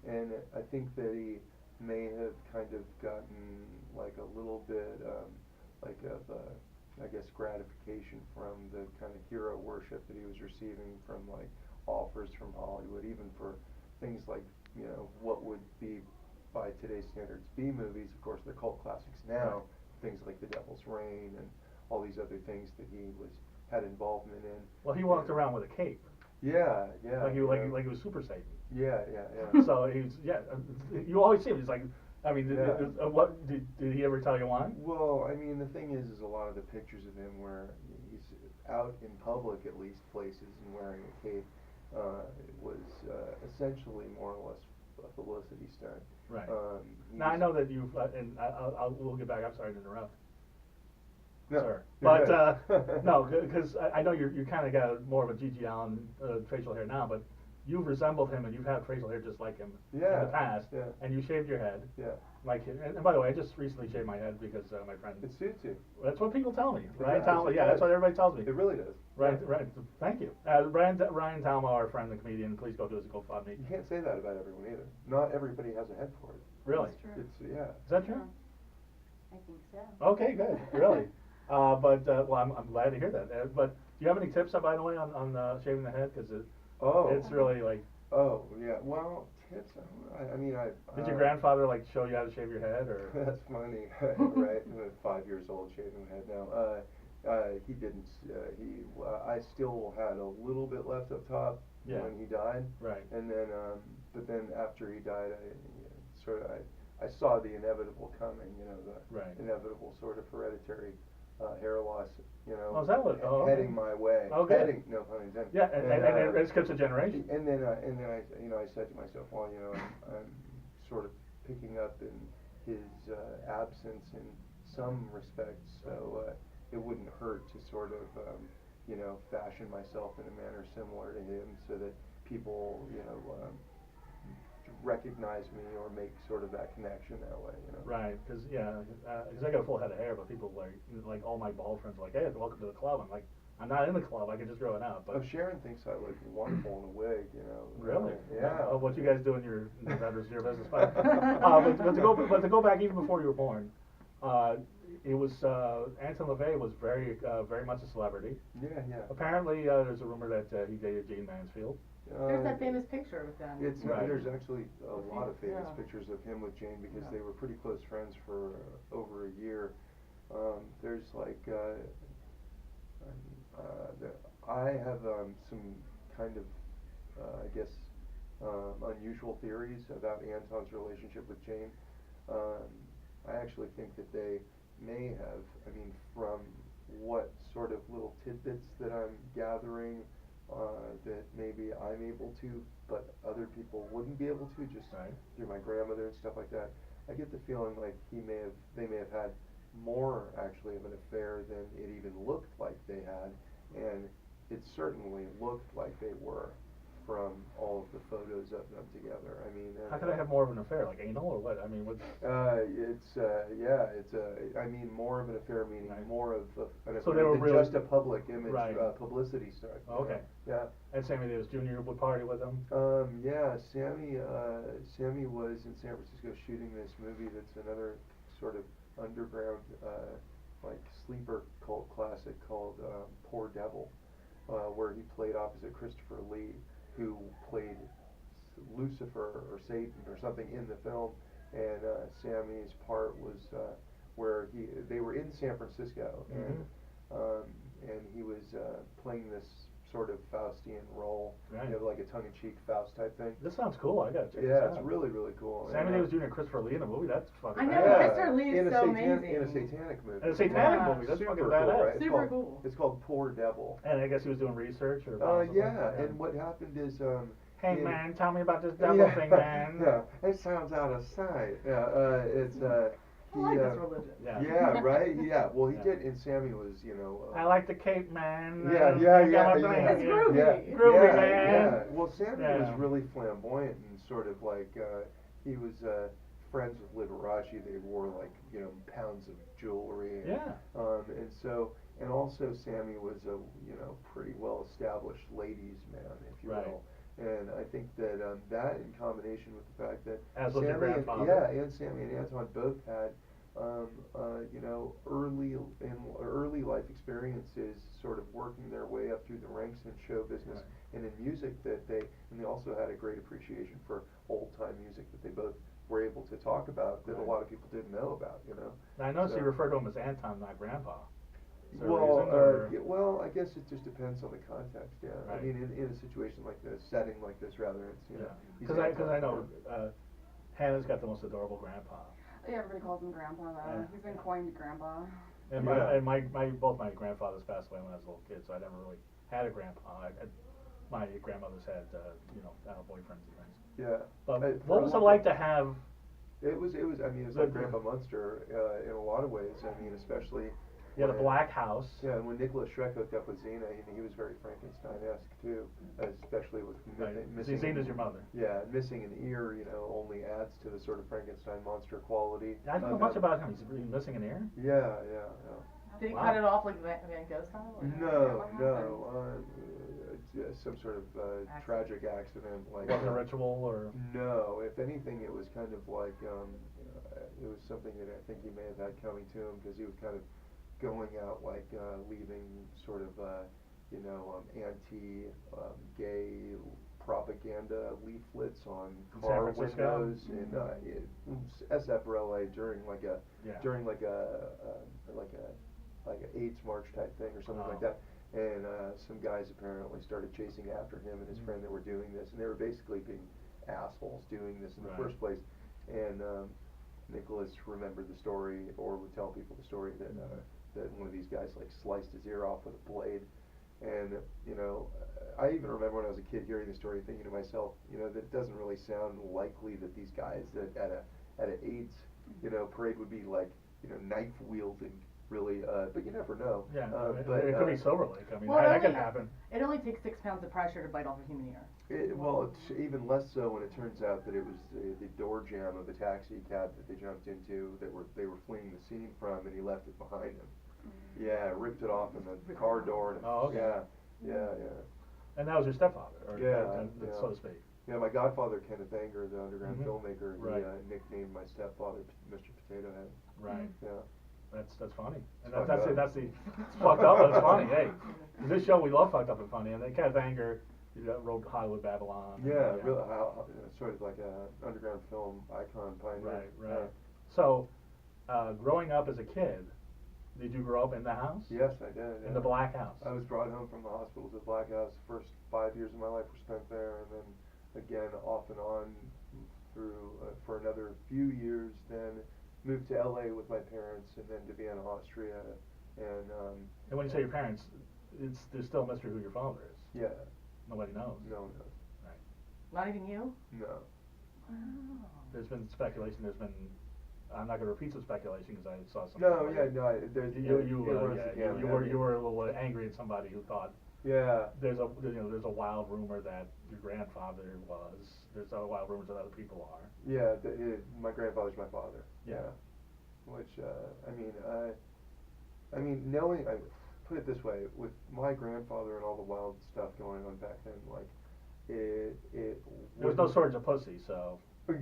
and I think that he may have kind of gotten like a little bit like of I guess gratification from the kind of hero worship that he was receiving from like offers from Hollywood, even for things like what would be by today's standards B movies. Of course, they're cult classics now. Things like The Devil's Rain and all these other things that he had involvement in. Well, he walked around with a cape. Yeah, yeah. Like he was Super Satan. Yeah, yeah, yeah. So he's you always see him. He's like, I mean, what did he ever tell you why? Well, I mean, the thing is a lot of the pictures of him where he's out in public, at least places, and wearing a cape, was essentially more or less a publicity stunt. Right. Now I know that you've, and we'll get back. I'm sorry to interrupt. No, sir. But no, because I know you kind of got more of a G.G. Allen facial hair now, but you've resembled him and you've had facial hair just like him in the past. Yeah. And you shaved your head. Yeah. Like him. And by the way, I just recently shaved my head because my friend. It suits you. That's what people tell me, right? Yeah, That's what everybody tells me. It really does. Right, right. Thank you. Ryan Talma, our friend, the comedian. Please go to his GoFundMe. You can't say that about everyone either. Not everybody has a head for it. Really? That's true. It's Is that true? I think so. Okay, good. Really. Well, I'm glad to hear that. But do you have any tips, by the way, on shaving the head? Because it's really like. Oh yeah. Well, tips. I mean, Did your grandfather like show you how to shave your head, or? That's funny, right? I'm 5 years old, shaving my head now. He didn't. I still had a little bit left up top when he died. Right. And then, but then after he died, I saw the inevitable coming. The inevitable sort of hereditary hair loss. Oh, is that what? Heading my way. Okay. Heading, no pun intended. Yeah, and it skips a generation. And then I I said to myself, well, I'm sort of picking up in his absence in some respects, so it wouldn't hurt to sort of fashion myself in a manner similar to him, so that people recognize me or make sort of that connection that way. Right, because I got a full head of hair, but people like all my bald friends are like, hey, welcome to the club. I'm like, I'm not in the club. I can just grow it out. But Sharon thinks I look wonderful in a wig. Really? Yeah. What you guys do in your business, but to go back even before you were born, it was Anton LaVey was very much a celebrity. Yeah, yeah. Apparently, there's a rumor that he dated Jayne Mansfield. There's that famous picture with them. There's actually a lot of famous pictures of him with Jayne because they were pretty close friends for over a year. There's like I have some kind of I guess unusual theories about Anton's relationship with Jayne. I actually think that they may have, from what sort of little tidbits that I'm gathering, that maybe I'm able to, but other people wouldn't be able to, just through my grandmother and stuff like that. I get the feeling like they may have had more actually of an affair than it even looked like they had, and it certainly looked like they were from all of the photos of them together. How could I have more of an affair, like anal or what? What's? It's more of an affair, meaning more of an affair so they were than really just a public image, publicity stunt. Okay. Yeah. And Sammy Davis Jr. would party with them. Yeah, Sammy was in San Francisco shooting this movie that's another sort of underground, like sleeper cult classic called Poor Devil, where he played opposite Christopher Lee, who played Lucifer or Satan or something in the film, and Sammy's part was where they were in San Francisco, and he was playing this sort of Faustian role, like a tongue-in-cheek Faust type thing. This sounds cool. I gotta check this out. out. It's really, really cool. Sammy Davis Jr. and Christopher Lee in a movie. That's fucking. I know Christopher Lee is so amazing. In a satanic movie. In a satanic movie. That's super fucking cool, badass. right? Super cool. It's called Poor Devil. And I guess he was doing research or. And what happened is. Hey man, tell me about this devil thing, man. Yeah, it sounds out of sight. It's I like this religion. Yeah, right. Yeah. Well, he did, and Sammy was, I like the cape, man. It's groovy. Groovy, man. Yeah. Well, Sammy was really flamboyant and sort of like he was friends with Liberace. They wore like pounds of jewelry. And also Sammy was a pretty well established ladies man, if you will. And I think that that in combination with the fact that As was your grandfather. and Sammy and Anton both had you know, early life experiences, sort of working their way up through the ranks in show business and in music, and they also had a great appreciation for old time music that they both were able to talk about that a lot of people didn't know about, you know. Now, I noticed you refer to him as Anton, not Grandpa. Is there a Well, reason, or? well, I guess it just depends on the context. Yeah, Right. I mean, in a situation like this, setting like this, rather, it's you know. Because I know Hannah's got the most adorable grandpa. Yeah, everybody calls him Grandpa though. Yeah. He's been coined Grandpa. And my both my grandfathers passed away when I was a little kid, so I never really had a grandpa. My grandmothers had you know, boyfriends and things. Yeah. But what was it like to have? It was. I mean, it's like Grandpa Munster in a lot of ways. I mean, especially. You had a black house. Yeah, and when Nicholas Schreck hooked up with Xena, he was very Frankenstein-esque too, especially with missing. Xena's your mother. Yeah, missing an ear, you know, only adds to the sort of Frankenstein monster quality. I don't know much about him. He's missing an ear. Yeah. Did he cut it off like Van Gogh style? No. It's some sort of tragic accident. Like Wasn't a ritual or? No, if anything, it was kind of like it was something that I think he may have had coming to him because he was kind of going out like leaving sort of you know anti-gay propaganda leaflets on car windows in SF or LA during like a AIDS march type thing or something like that. And some guys apparently started chasing after him and his friend that were doing this, and they were basically being assholes doing this in the first place. And Nicholas remembered the story, or would tell people the story that one of these guys like sliced his ear off with a blade. And you know, I even remember when I was a kid hearing the story, thinking to myself, you know, that it doesn't really sound likely that these guys that at a AIDS, you know, parade would be like, you know, knife wielding. Really, but you never know. Yeah, but it could be Silverlake. I mean, well, that can happen. It only takes 6 pounds of pressure to bite off a human ear. Well, it's even less so when it turns out that it was the door jamb of a taxi cab that they jumped into that they were fleeing the scene from, and he left it behind him. Yeah, ripped it off in the car door. And yeah. And that was your stepfather, or so to speak. Yeah, my godfather, Kenneth Anger, the underground filmmaker, he nicknamed my stepfather Mr. Potato Head. Right. Yeah. That's funny, and that's it's fucked up, but it's funny. Hey, this show we love fucked up and funny, and Kenneth Anger wrote Hollywood Babylon. Yeah, really, sort of like a underground film icon pioneer. Right. So, growing up as a kid, did you grow up in the house? Yes, I did. In the Black House. I was brought home from the hospital to the Black House. First 5 years of my life were spent there, and then again off and on through for another few years. Then moved to LA with my parents, and then to Vienna, Austria, and when you say your parents, there's still a mystery who your father is. Yeah. Nobody knows. No one knows. Right. Not even you? No. Wow. There's been speculation. I'm not going to repeat some speculation because I saw something. You were a little angry at somebody who thought. Yeah. There's a wild rumor that your grandfather was. There's other wild rumors that other people are. Yeah, my grandfather's my father. Yeah. Which I mean, knowing, put it this way, with my grandfather and all the wild stuff going on back then, like there was no shortage of pussy, so.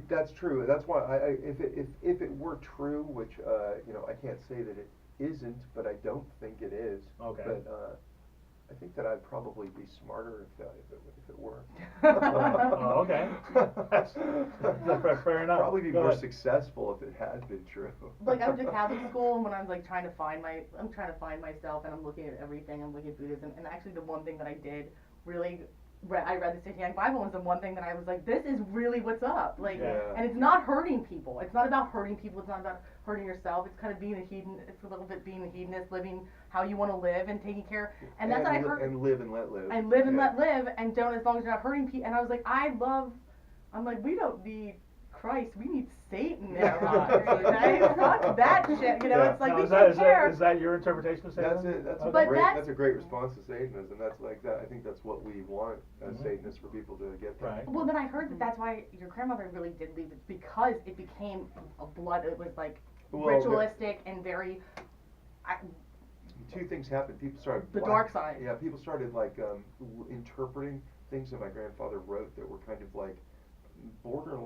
That's true. That's why if it were true, which you know, I can't say that it isn't, but I don't think it is. Okay. But I think that I'd probably be smarter if it were. Oh, okay. That's fair enough. Probably be more successful if it had been true. Like I went to Catholic school, and when I was like trying to find myself, and I'm looking at everything, I'm looking at Buddhism, and actually the one thing that I did really. I read the Satanic Bible, and the one thing that I was like, this is really what's up. Like, and it's not hurting people. It's not about hurting people. It's not about hurting yourself. It's kind of being a hedon. It's a little bit being a hedonist, living how you want to live and taking care. And that's what I heard. And live and let live. And live and let live, and don't, as long as you're not hurting people. And I was like, I'm like, we don't need Christ. We need Satan in our lives. Right? Fuck that shit. You know, it's like we take care. Is that your interpretation of Satanism? That's a great response to Satanism. That's like that. I think that's what we want as Satanists, for people to get that. Right. Well, then I heard that's why your grandmother really did leave it, because it became a blood. It was like ritualistic and very. Two things happened. People started. The dark side. Yeah, people started like interpreting things that my grandfather wrote that were kind of like borderline